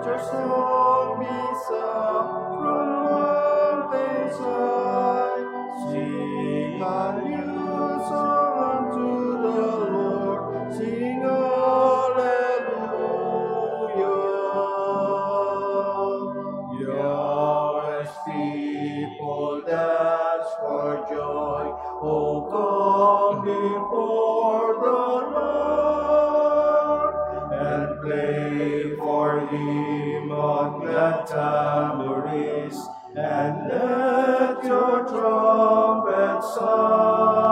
let your song be sung from mountains high. Sing a new song unto the Lord, sing hallelujah. Yahweh's people dance for joy, oh come before the Lord, and play for him on glad tambourines, and let your trumpets sound.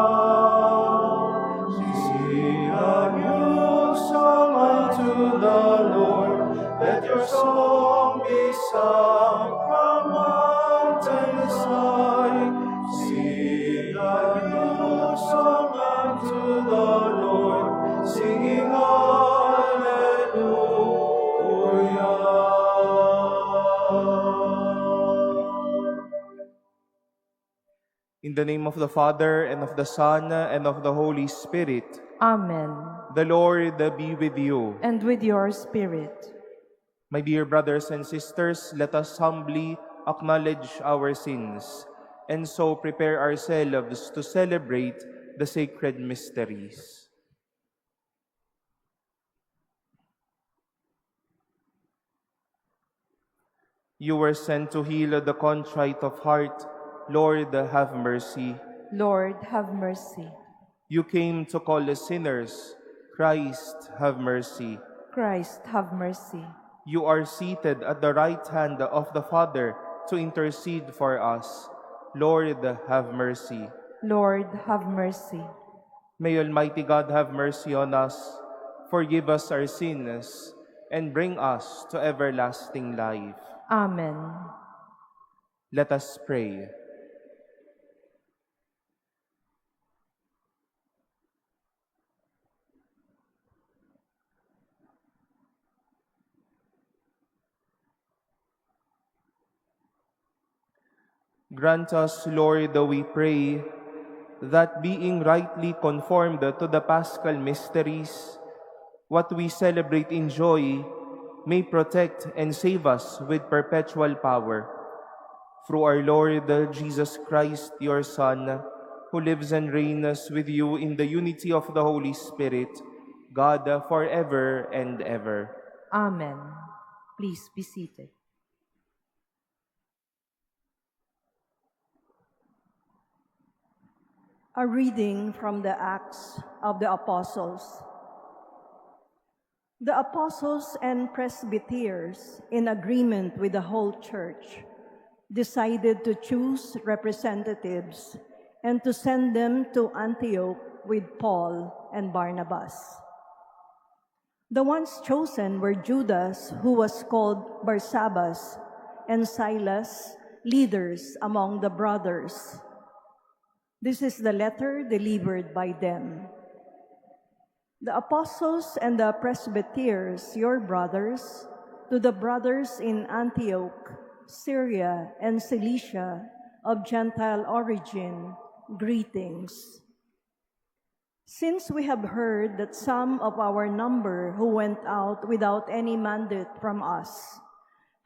Sing a new song unto the Lord, let your song be sung from mountains high. Sing a new song unto the Lord, singing hallelujah. In the name of the Father, and of the Son, and of the Holy Spirit. Amen. The Lord be with you. And with your spirit. My dear brothers and sisters, let us humbly acknowledge our sins, and so prepare ourselves to celebrate the sacred mysteries. You were sent to heal the contrite of heart. Lord, have mercy. Lord, have mercy. You came to call the sinners. Christ, have mercy. Christ, have mercy. You are seated at the right hand of the Father to intercede for us. Lord, have mercy. Lord, have mercy. May Almighty God have mercy on us, forgive us our sins, and bring us to everlasting life. Amen. Let us pray. Grant us, Lord, we pray, that being rightly conformed to the Paschal mysteries, what we celebrate in joy may protect and save us with perpetual power. Through our Lord Jesus Christ, your Son, who lives and reigns with you in the unity of the Holy Spirit, God forever and ever. Amen. Please be seated. A reading from the Acts of the Apostles. The apostles and presbyters, in agreement with the whole church, decided to choose representatives and to send them to Antioch with Paul and Barnabas. The ones chosen were Judas, who was called Barsabbas, and Silas, leaders among the brothers. This is the letter delivered by them. The apostles and the presbyters, your brothers, to the brothers in Antioch, Syria, and Cilicia, of Gentile origin, greetings. Since we have heard that some of our number who went out without any mandate from us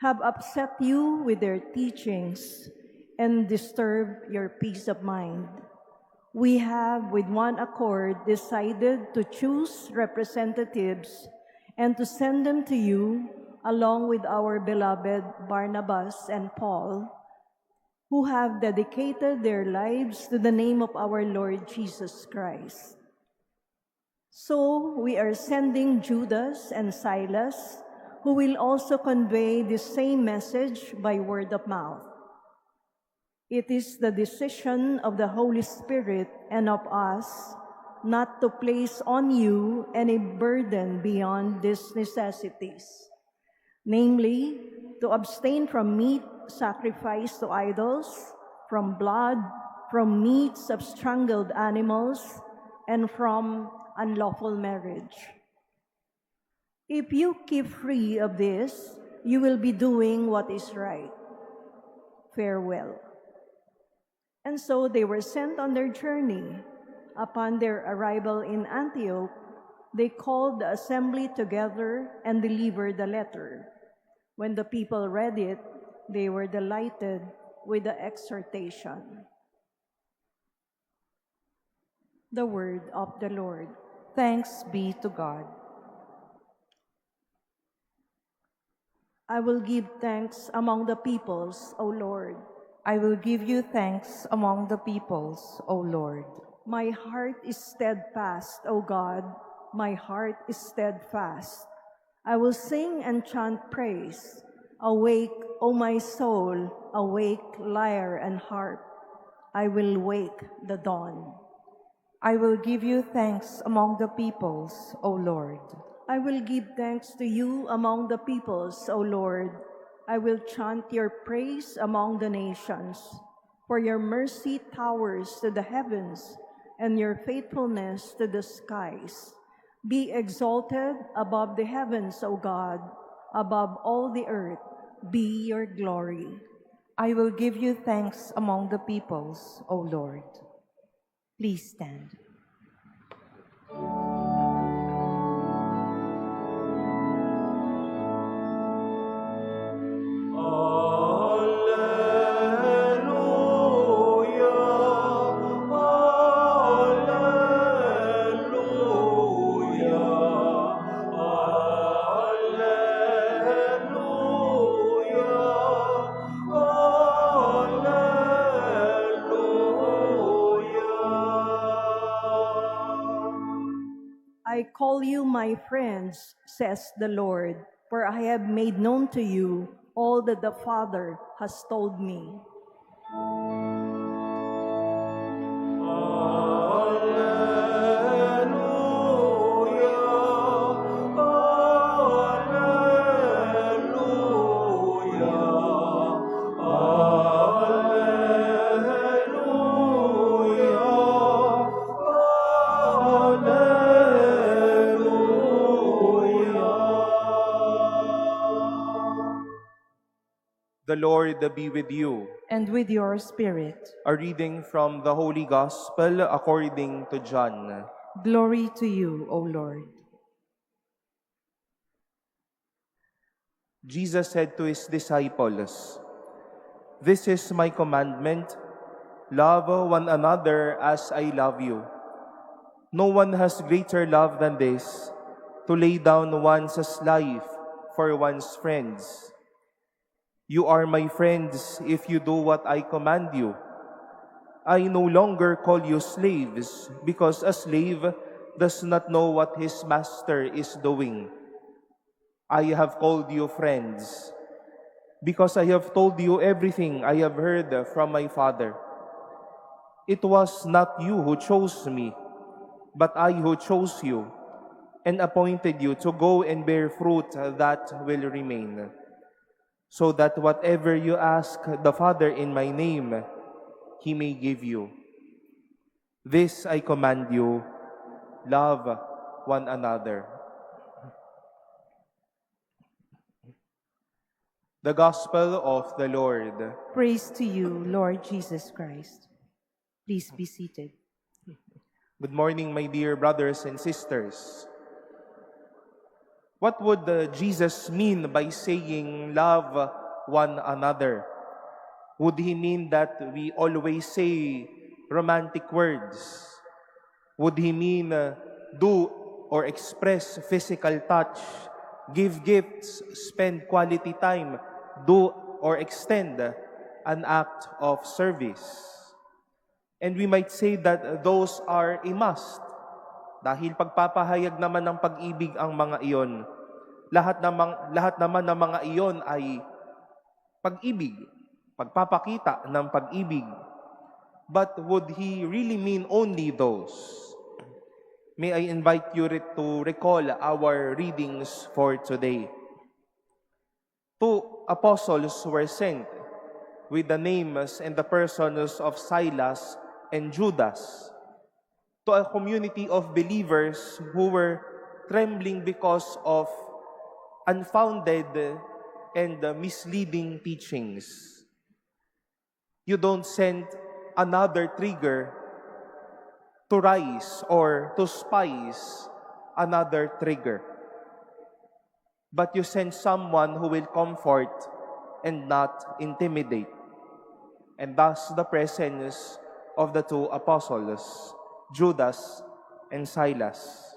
have upset you with their teachings and disturbed your peace of mind, we have with one accord decided to choose representatives and to send them to you along with our beloved Barnabas and Paul, who have dedicated their lives to the name of our Lord Jesus Christ. So we are sending Judas and Silas, who will also convey the same message by word of mouth. It is the decision of the Holy Spirit and of us not to place on you any burden beyond these necessities, namely, to abstain from meat sacrificed to idols, from blood, from meats of strangled animals, and from unlawful marriage. If you keep free of this, you will be doing what is right. Farewell. And so they were sent on their journey. Upon their arrival in Antioch, they called the assembly together and delivered the letter. When the people read it, they were delighted with the exhortation. The word of the Lord. Thanks be to God. I will give thanks among the peoples, O Lord. I will give you thanks among the peoples, O Lord. My heart is steadfast, O God. My heart is steadfast. I will sing and chant praise. Awake, O my soul, awake, lyre and harp. I will wake the dawn. I will give you thanks among the peoples, O Lord. I will give thanks to you among the peoples, O Lord. I will chant your praise among the nations. For your mercy towers to the heavens, and your faithfulness to the skies. Be exalted above the heavens, O God, above all the earth, be your glory. I will give you thanks among the peoples, O Lord. Please stand. I call you my friends, says the Lord, for I have made known to you all that the Father has told me. The Lord be with you. And with your spirit. A reading from the Holy Gospel according to John. Glory to you, O Lord. Jesus said to his disciples, "This is my commandment, love one another as I love you. No one has greater love than this, to lay down one's life for one's friends. You are my friends if you do what I command you. I no longer call you slaves, because a slave does not know what his master is doing. I have called you friends, because I have told you everything I have heard from my Father. It was not you who chose me, but I who chose you and appointed you to go and bear fruit that will remain, so that whatever you ask the Father in my name, He may give you. This I command you, love one another." The Gospel of the Lord. Praise to you, Lord Jesus Christ. Please be seated. Good morning, my dear brothers and sisters. What would Jesus mean by saying love one another? Would He mean that we always say romantic words? Would He mean do or express physical touch, give gifts, spend quality time, do or extend an act of service? And we might say that those are a must. Dahil pagpapahayag naman ng pag-ibig ang mga iyon. Lahat naman ng mga iyon ay pag-ibig, pagpapakita ng pag-ibig. But would He really mean only those? May I invite you to recall our readings for today. 2 apostles were sent with the names and the persons of Silas and Judas to a community of believers who were trembling because of unfounded and misleading teachings. You don't send another trigger to rise or to spice another trigger. but you sent someone who will comfort and not intimidate. And thus the presence of the two apostles, Judas and Silas.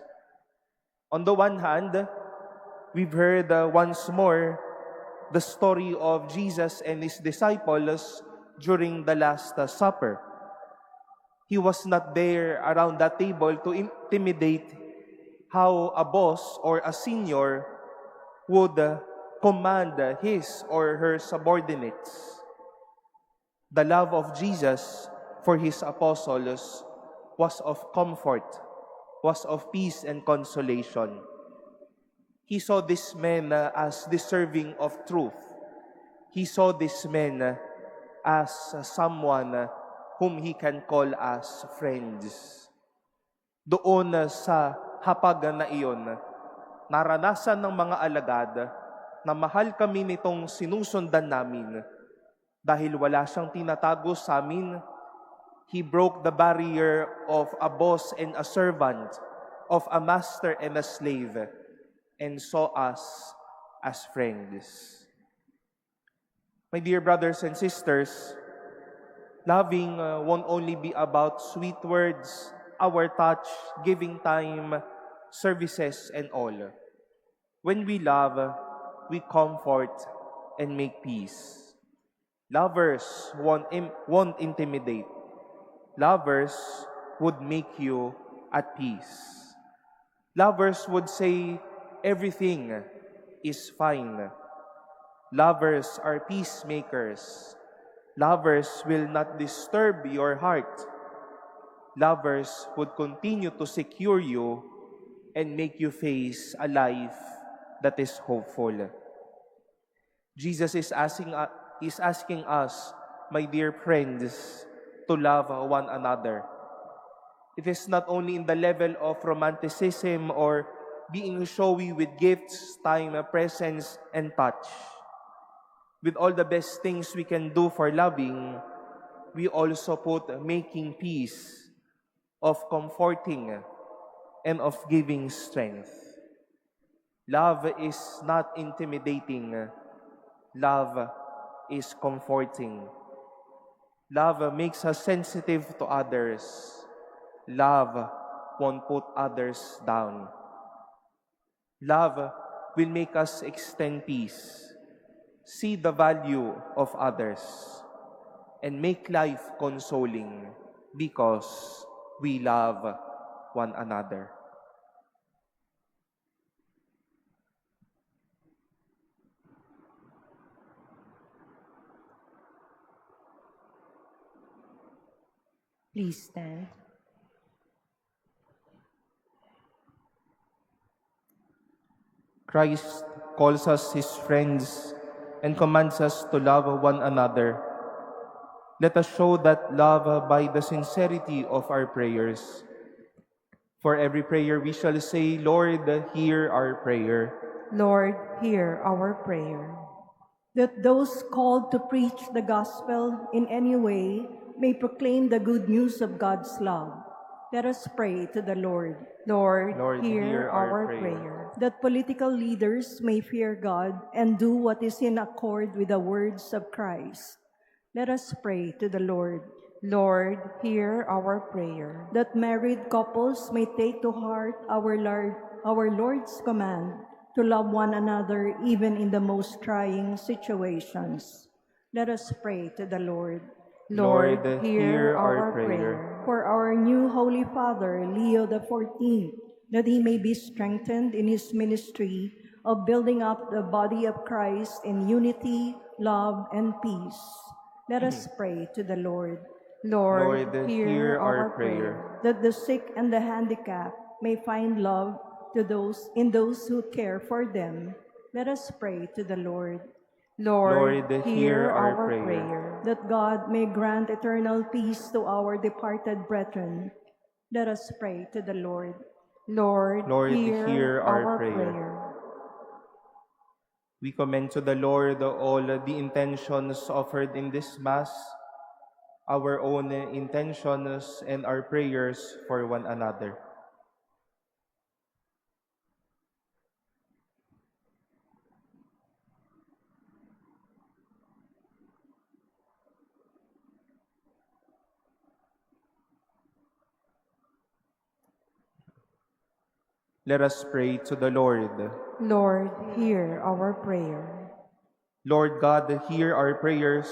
On the one hand, we've heard once more the story of Jesus and his disciples during the Last Supper. He was not there around that table to intimidate how a boss or a senior would command his or her subordinates. The love of Jesus for his apostles was of comfort, was of peace and consolation. He saw these men as deserving of truth. He saw these men as someone whom he can call as friends. Doon sa hapag na iyon, naranasan ng mga alagad na mahal kami nitong sinusundan namin dahil wala siyang tinatago sa amin. He broke the barrier of a boss and a servant, of a master and a slave, and saw us as friends. My dear brothers and sisters, loving won't only be about sweet words, our touch, giving time, services, and all. When we love, we comfort and make peace. Lovers won't intimidate. Lovers would make you at peace. Lovers would say everything is fine. Lovers are peacemakers. Lovers will not disturb your heart. Lovers would continue to secure you and make you face a life that is hopeful. Jesus is asking us, my dear friends, to love one another. It is not only in the level of romanticism or being showy with gifts, time, presence, and touch. With all the best things we can do for loving, we also put making peace, of comforting, and of giving strength. Love is not intimidating. Love is comforting. Love makes us sensitive to others. Love won't put others down. Love will make us extend peace, see the value of others, and make life consoling because we love one another. Please stand. Christ calls us his friends and commands us to love one another. Let us show that love by the sincerity of our prayers. For every prayer we shall say, Lord, hear our prayer. Lord, hear our prayer. That those called to preach the gospel in any way may proclaim the good news of God's love. Let us pray to the Lord. Lord, Lord, hear hear our our prayer. prayer. That political leaders may fear God and do what is in accord with the words of Christ. Let us pray to the Lord. Lord, hear our prayer. That married couples may take to heart our Lord's command to love one another even in the most trying situations. Let us pray to the Lord. Lord, Lord, hear hear our our prayer. For our new Holy Father, Leo XIV, that he may be strengthened in his ministry of building up the body of Christ in unity, love, and peace. Let us pray to the Lord. Lord, Lord, hear our prayer. That the sick and the handicapped may find love to those who care for them. Let us pray to the Lord. Lord, Lord, hear hear our our prayer. prayer. That God may grant eternal peace to our departed brethren. Let us pray to the Lord. Lord, Lord, hear hear our our prayer. prayer. We commend to the Lord all the intentions offered in this Mass, our own intentions and our prayers for one another. Let us pray to the Lord. Lord, hear our prayer. Lord God, hear our prayers,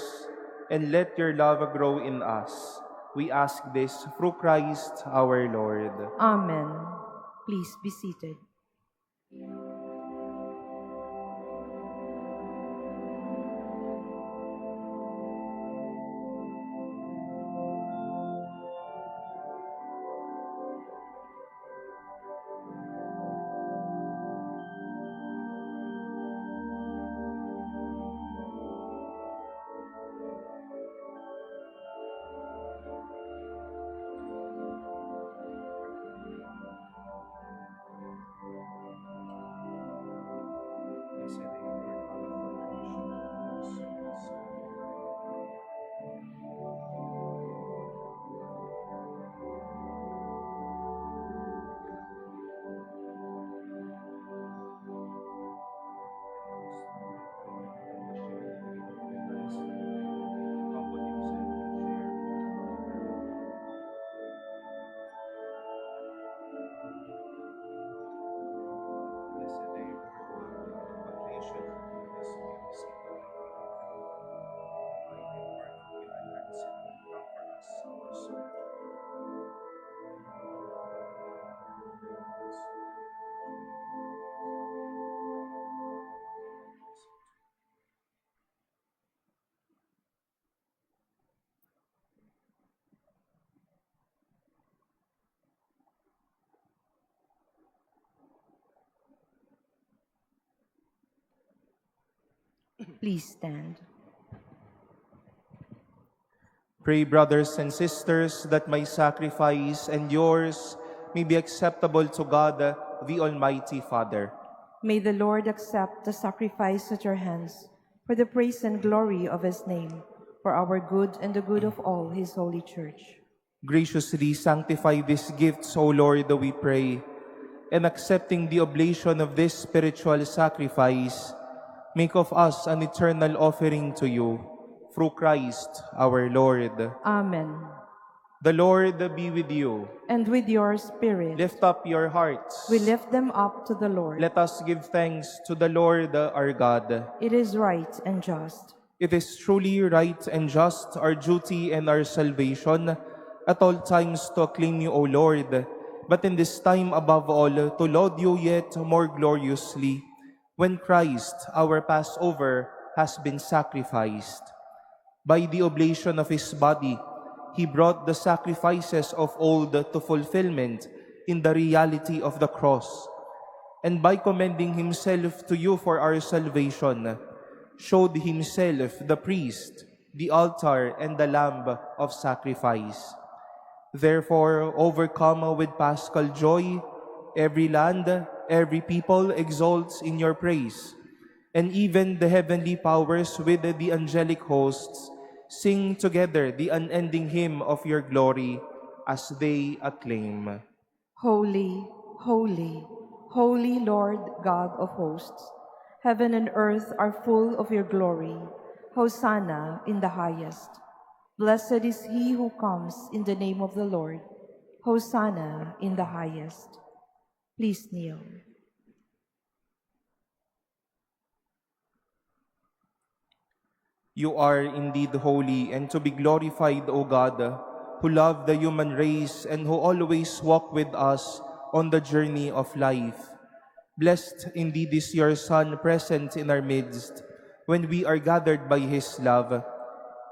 and let your love grow in us. We ask this through Christ our Lord. Amen. Please be seated. Please stand. Pray, brothers and sisters, that my sacrifice and yours may be acceptable to God, the Almighty Father. May the Lord accept the sacrifice at your hands for the praise and glory of his name, for our good and the good of all his holy church. Graciously sanctify these gifts, O Lord, we pray, and accepting the oblation of this spiritual sacrifice, make of us an eternal offering to you, through Christ our Lord. Amen. The Lord be with you. And with your spirit, Lift up your hearts. we lift them up to the Lord. Let us give thanks to the Lord our God. It is right and just. It is truly right and just, our duty and our salvation, at all times to acclaim you, O Lord, but in this time above all, to laud you yet more gloriously, when Christ, our Passover, has been sacrificed. By the oblation of his body, he brought the sacrifices of old to fulfillment in the reality of the cross, and by commending himself to you for our salvation, showed himself the priest, the altar, and the lamb of sacrifice. Therefore, overcome with paschal joy, every land, every people exalts in your praise, and even the heavenly powers with the angelic hosts sing together the unending hymn of your glory as they acclaim. Holy, holy, holy Lord God of hosts, heaven and earth are full of your glory. Hosanna in the highest. Blessed is he who comes in the name of the Lord. Hosanna in the highest. Please kneel. You are indeed holy and to be glorified, O God, who love the human race and who always walk with us on the journey of life. Blessed indeed is your Son present in our midst when we are gathered by his love,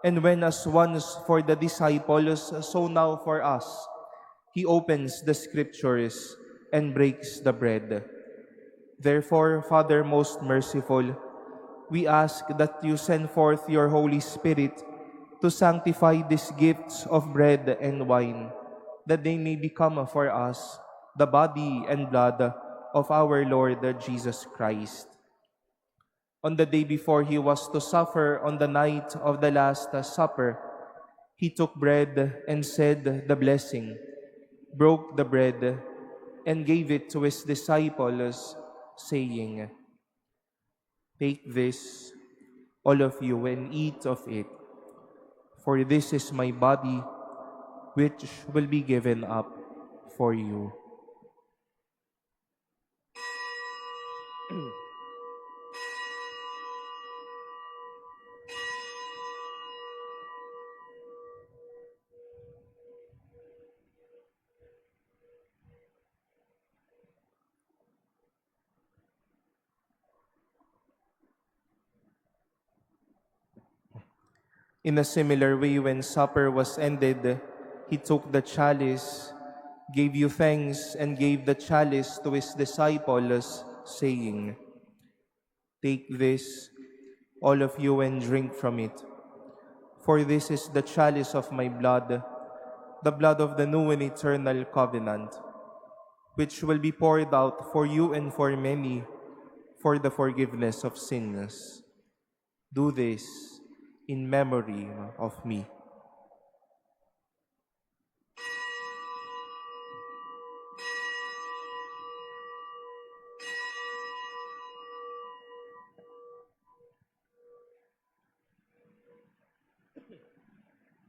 and when as once for the disciples, so now for us, he opens the scriptures and breaks the bread. Therefore, Father most merciful, we ask that you send forth your Holy Spirit to sanctify these gifts of bread and wine, that they may become for us the body and blood of our Lord Jesus Christ. On the day before he was to suffer, on the night of the Last Supper, he took bread and said the blessing, broke the bread, and gave it to his disciples, saying, "Take this, all of you, and eat of it, for this is my body, which will be given up for you." In a similar way, when supper was ended, he took the chalice, gave you thanks, and gave the chalice to his disciples, saying, "Take this, all of you, and drink from it. For this is the chalice of my blood, the blood of the new and eternal covenant, which will be poured out for you and for many for the forgiveness of sins. Do this in memory of me."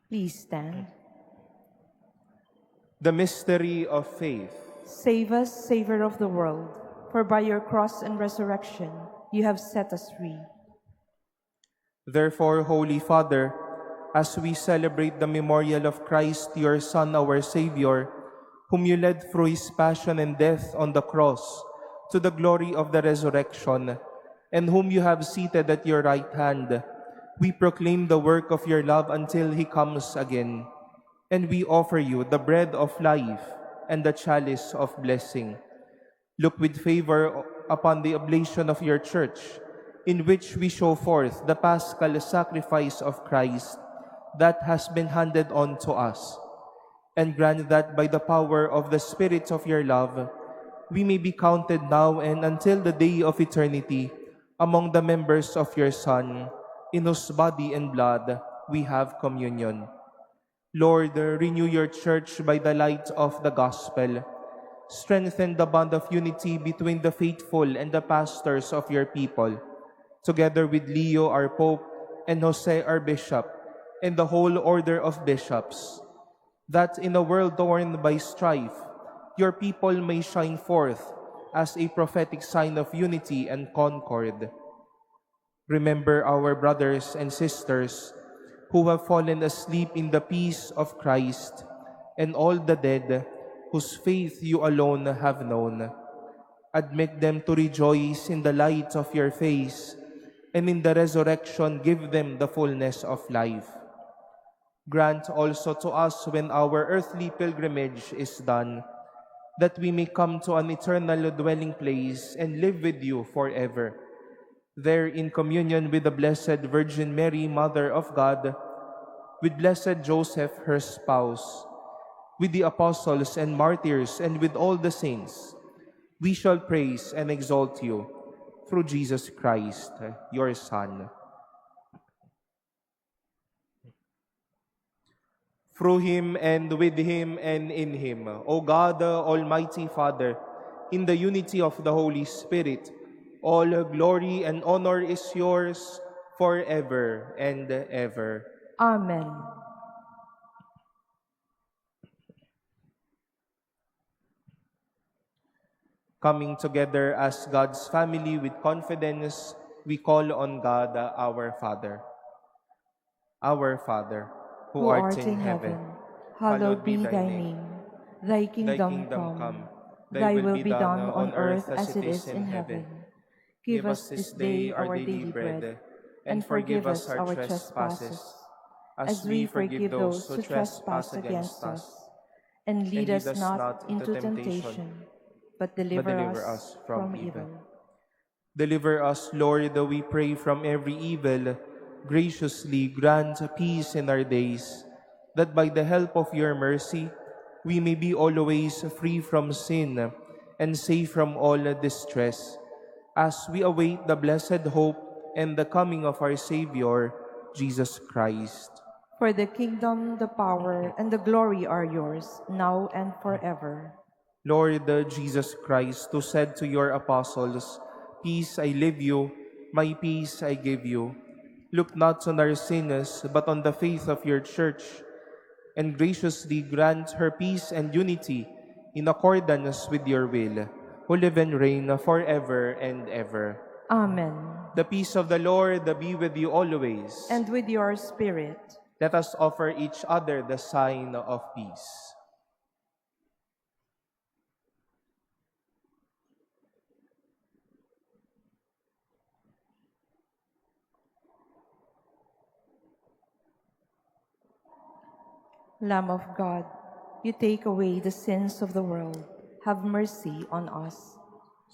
Please stand. The mystery of faith. Save us, Savior of the world, for by your cross and resurrection you have set us free. Therefore, Holy Father, as we celebrate the memorial of Christ, your Son, our Savior, whom you led through his passion and death on the cross to the glory of the resurrection, and whom you have seated at your right hand, we proclaim the work of your love until he comes again. And we offer you the bread of life and the chalice of blessing. Look with favor upon the oblation of your church, in which we show forth the paschal sacrifice of Christ that has been handed on to us. And grant that by the power of the Spirit of your love, we may be counted now and until the day of eternity among the members of your Son, in whose body and blood we have communion. Lord, renew your church by the light of the gospel. Strengthen the bond of unity between the faithful and the pastors of your people, together with Leo, our Pope, and Jose, our Bishop, and the whole order of bishops, that in a world torn by strife, your people may shine forth as a prophetic sign of unity and concord. Remember our brothers and sisters who have fallen asleep in the peace of Christ, and all the dead whose faith you alone have known. Admit them to rejoice in the light of your face, and in the resurrection give them the fullness of life. Grant also to us, when our earthly pilgrimage is done, that we may come to an eternal dwelling place and live with you forever. There, in communion with the Blessed Virgin Mary, Mother of God, with Blessed Joseph, her spouse, with the apostles and martyrs, and with all the saints, we shall praise and exalt you through Jesus Christ, your Son. Through him, and with him, and in him, O God, Almighty Father, in the unity of the Holy Spirit, all glory and honor is yours forever and ever. Amen. Coming together as God's family with confidence, we call on God, our Father. Our Father, who art in heaven, hallowed be thy name. Thy kingdom come, thy will be done on earth as it is in heaven. Give us this day our daily bread, and forgive us our trespasses, as we forgive those who trespass against us. And lead us not into temptation, but deliver us from evil. Deliver us, Lord, we pray, from every evil. Graciously grant peace in our days, that by the help of your mercy, we may be always free from sin and safe from all distress, as we await the blessed hope and the coming of our Savior, Jesus Christ. For the kingdom, the power, and the glory are yours, now and forever. Lord Jesus Christ, who said to your apostles, "Peace I leave you, my peace I give you," look not on our sins, but on the faith of your church, and graciously grant her peace and unity in accordance with your will. who live and reign forever and ever. Amen. The peace of the Lord be with you always. And with your spirit. Let us offer each other the sign of peace. Lamb of God, you take away the sins of the world. Have mercy on us.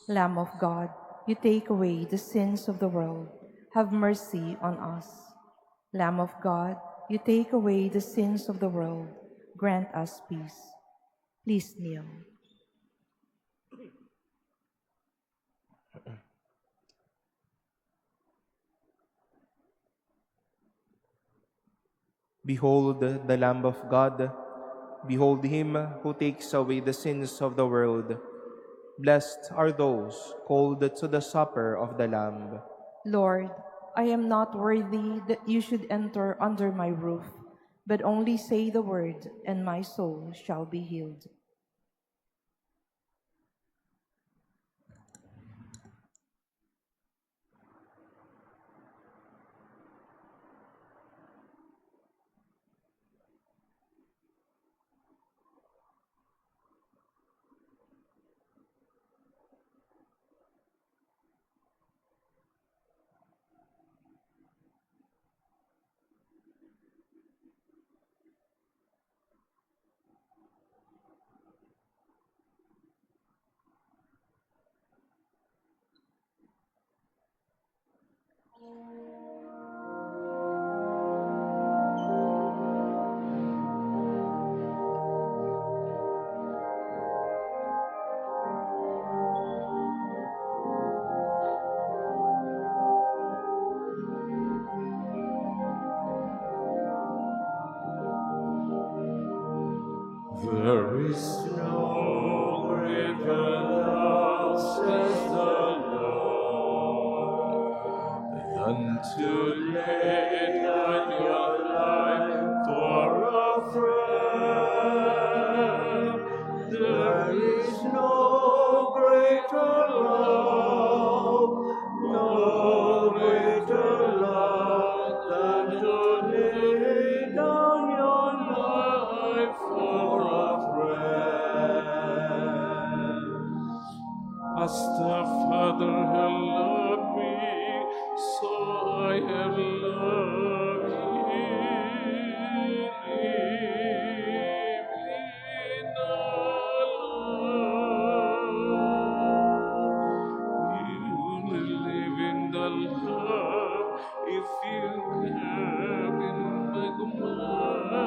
Lamb of God, you take away the sins of the world. Have mercy on us. Lamb of God, you take away the sins of the world. Grant us peace. Please kneel. Behold the Lamb of God. Behold him who takes away the sins of the world. Blessed are those called to the supper of the Lamb. Lord, I am not worthy that you should enter under my roof, but only say the word, and my soul shall be healed. There is no greater love, says the Lord, than to lay down your life for a friend. There is no greater love, no greater love than to lay down your life for a friend. As the Father has loved me, so I have loved you. Live in the love if you have in my commands,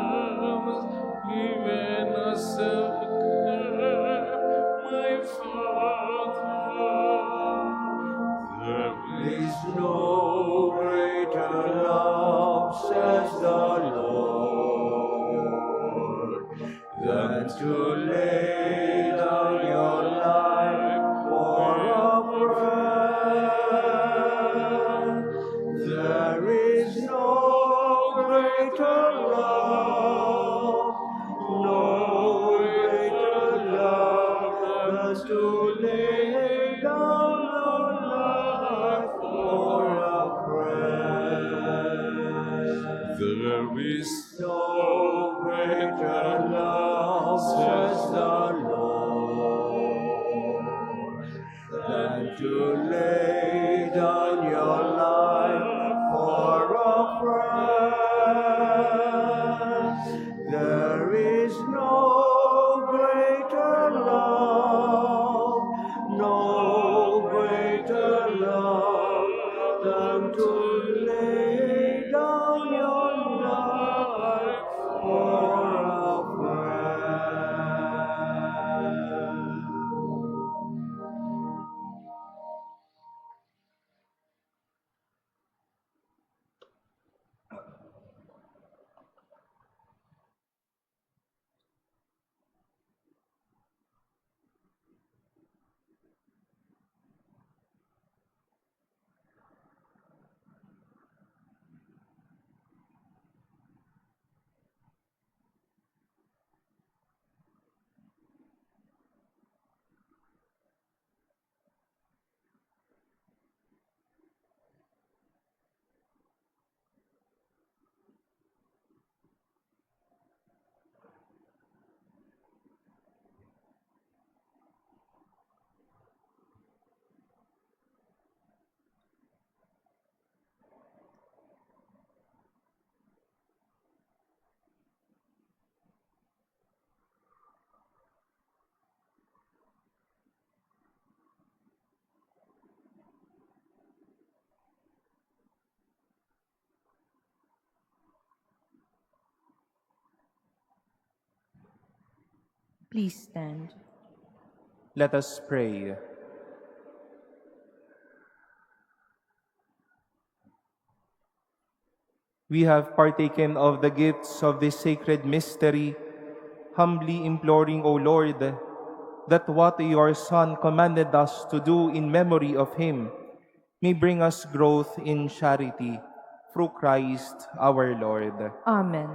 even as I kept my Father. There is no greater love, says the Lord, than to lay down your life for a friend. There is no greater love, no greater love than to lay down your life for a friend. There is no greater love, says the Lord, than to lay down your life for a friend. There is no greater love, no greater love than to lay down your life for a friend. Please stand. Let us pray. We have partaken of the gifts of this sacred mystery, humbly imploring, O Lord, that what your Son commanded us to do in memory of him may bring us growth in charity through Christ our Lord. Amen.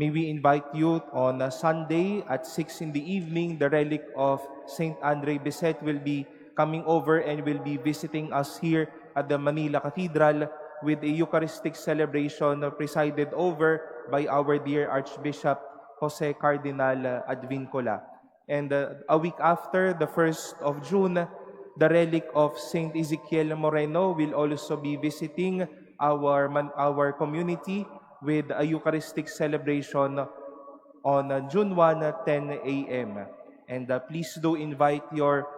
May we invite you on a Sunday at 6 in the evening. The relic of Saint Andre Biset will be coming over and will be visiting us here at the Manila Cathedral with a Eucharistic celebration presided over by our dear Archbishop Jose Cardinal Advincula. And a week after, the 1st of June, the relic of Saint Ezekiel Moreno will also be visiting our community with a Eucharistic celebration on June 1 at 10 a.m. And please do invite your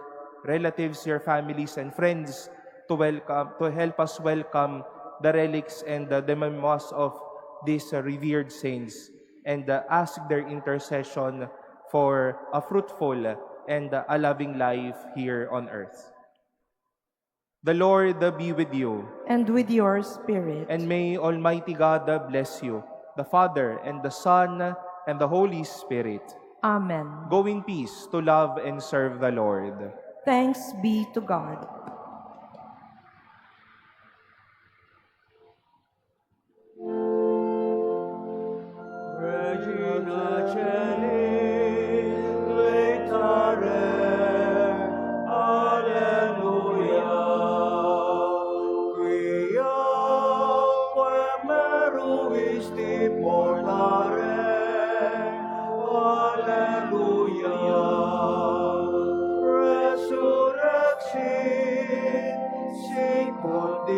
relatives, your families, and friends to help us welcome the relics and the memoirs of these revered saints, and ask their intercession for a fruitful and a loving life here on earth. The Lord be with you. And with your spirit. And may Almighty God bless you, the Father, and the Son, and the Holy Spirit. Amen. Go in peace to love and serve the Lord. Thanks be to God. Regina Caeli, laetare, alleluia. Quia meruisti portare, alleluia. Resurrexit, sic ut